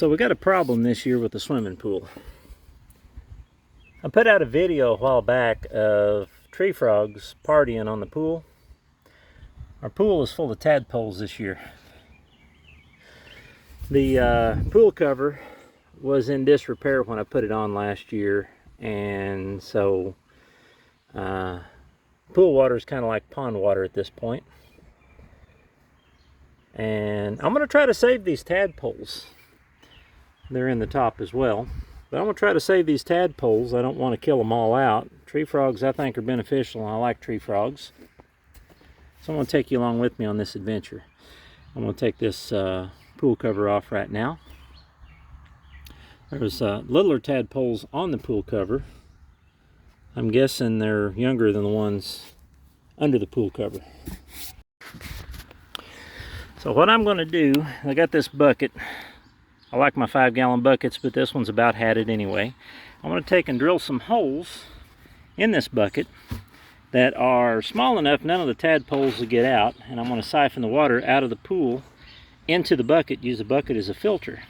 So we got a problem this year with the swimming pool. I put out a video a while back of tree frogs partying on the pool. Our pool is full of tadpoles this year. The pool cover was in disrepair when I put it on last year, and so pool water is kind of like pond water at this point. And I'm going to try to save these tadpoles. They're in the top as well. But I'm going to try to save these tadpoles. I don't want to kill them all out. Tree frogs I think are beneficial, and I like tree frogs. So I'm going to take you along with me on this adventure. I'm going to take this pool cover off right now. There's littler tadpoles on the pool cover. I'm guessing they're younger than the ones under the pool cover. So what I'm going to do, I got this bucket. I like my 5-gallon buckets, but this one's about had it anyway. I'm going to take and drill some holes in this bucket that are small enough none of the tadpoles will get out, and I'm going to siphon the water out of the pool into the bucket, use the bucket as a filter.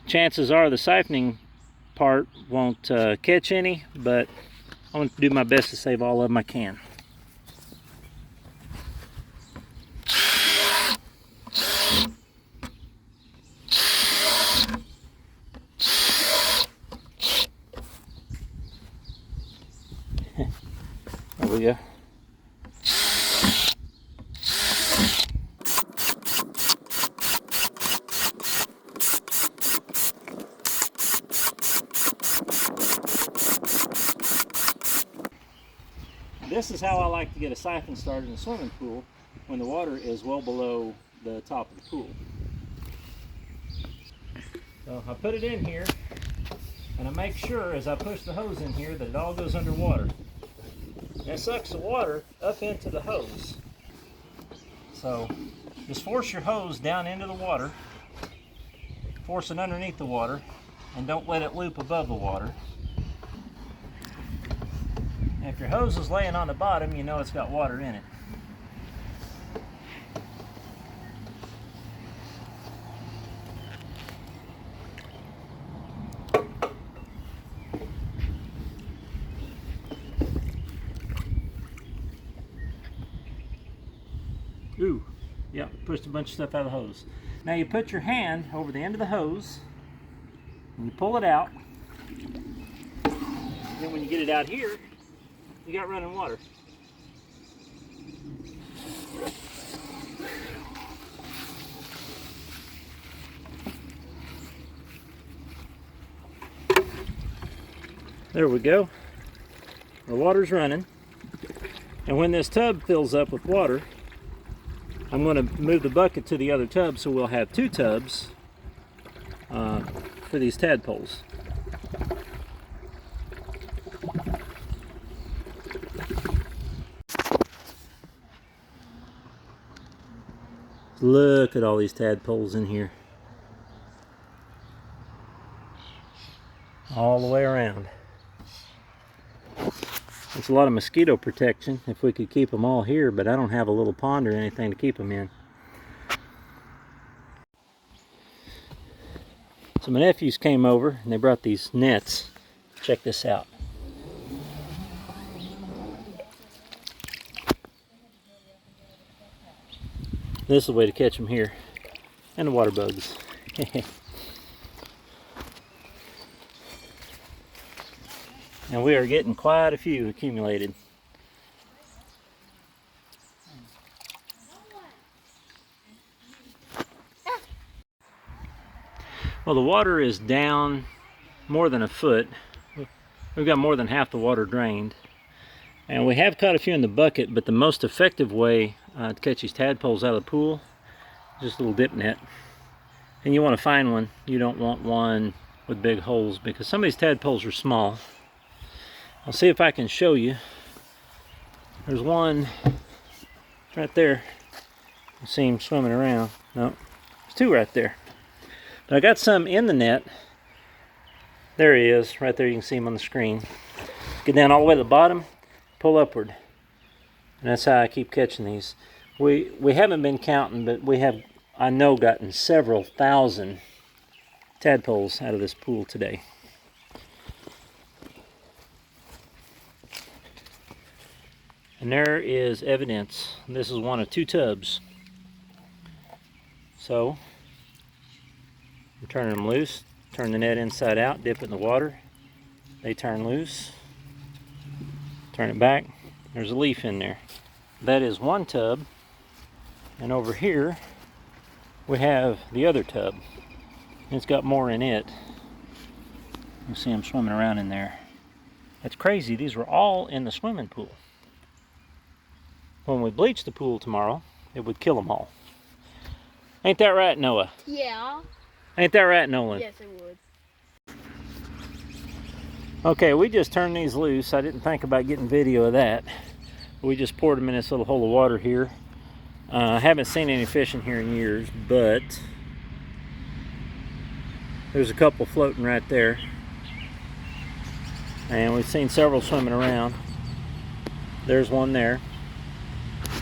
Chances are the siphoning part won't catch any, but I'm going to do my best to save all of them I can. There we go. This is how I like to get a siphon started in a swimming pool when the water is well below the top of the pool. So I put it in here, and I make sure as I push the hose in here that it all goes underwater. That sucks the water up into the hose. So just force your hose down into the water, force it underneath the water, and don't let it loop above the water. If your hose is laying on the bottom, you know it's got water in it. Ooh, yeah, pushed a bunch of stuff out of the hose. Now you put your hand over the end of the hose, and you pull it out. Then when you get it out here, you got running water. There we go. The water's running. And when this tub fills up with water, I'm going to move the bucket to the other tub, so we'll have 2 tubs for these tadpoles. Look at all these tadpoles in here. All the way around. It's a lot of mosquito protection if we could keep them all here, but I don't have a little pond or anything to keep them in. So my nephews came over and they brought these nets. Check this out. This is the way to catch them here. And the water bugs. And we are getting quite a few accumulated. Well, the water is down more than a foot. We've got more than half the water drained. And we have caught a few in the bucket, but the most effective way to catch these tadpoles out of the pool is just a little dip net. And you want to find one. You don't want one with big holes, because some of these tadpoles are small. I'll see if I can show you. There's one right there. You see him swimming around. No, there's 2 right there. But I got some in the net. There he is, right there. You can see him on the screen. Get down all the way to the bottom, pull upward. And that's how I keep catching these. We haven't been counting, but we have, I know, gotten several thousand tadpoles out of this pool today. And there is evidence. This is one of 2 tubs. So, I'm turning them loose, turn the net inside out, dip it in the water. They turn loose, turn it back. There's a leaf in there. That is 1 tub. And over here, we have the other tub. It's got more in it. You see them swimming around in there. That's crazy. These were all in the swimming pool. When we bleach the pool tomorrow, it would kill them all. Ain't that right, Noah? Yeah. Ain't that right, Nolan? Yes, it would. Okay, we just turned these loose. I didn't think about getting video of that. We just poured them in this little hole of water here. I haven't seen any fish in here in years, but there's a couple floating right there. And we've seen several swimming around. There's one there.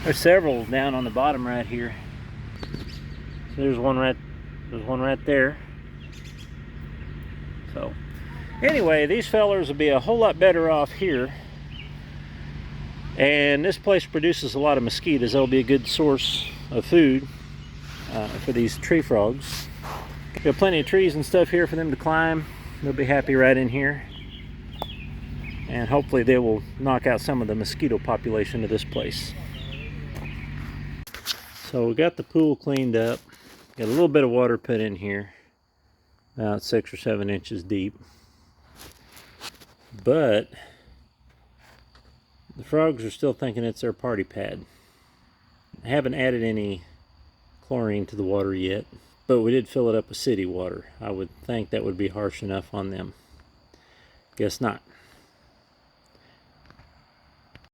There's several down on the bottom right here. So there's one right there. So anyway, these fellers will be a whole lot better off here. And this place produces a lot of mosquitoes. That'll be a good source of food for these tree frogs. Got plenty of trees and stuff here for them to climb. They'll be happy right in here. And hopefully they will knock out some of the mosquito population of this place. So we got the pool cleaned up. Got a little bit of water put in here, about 6 or 7 inches deep. But the frogs are still thinking it's their party pad. I haven't added any chlorine to the water yet, but we did fill it up with city water. I would think that would be harsh enough on them. Guess not.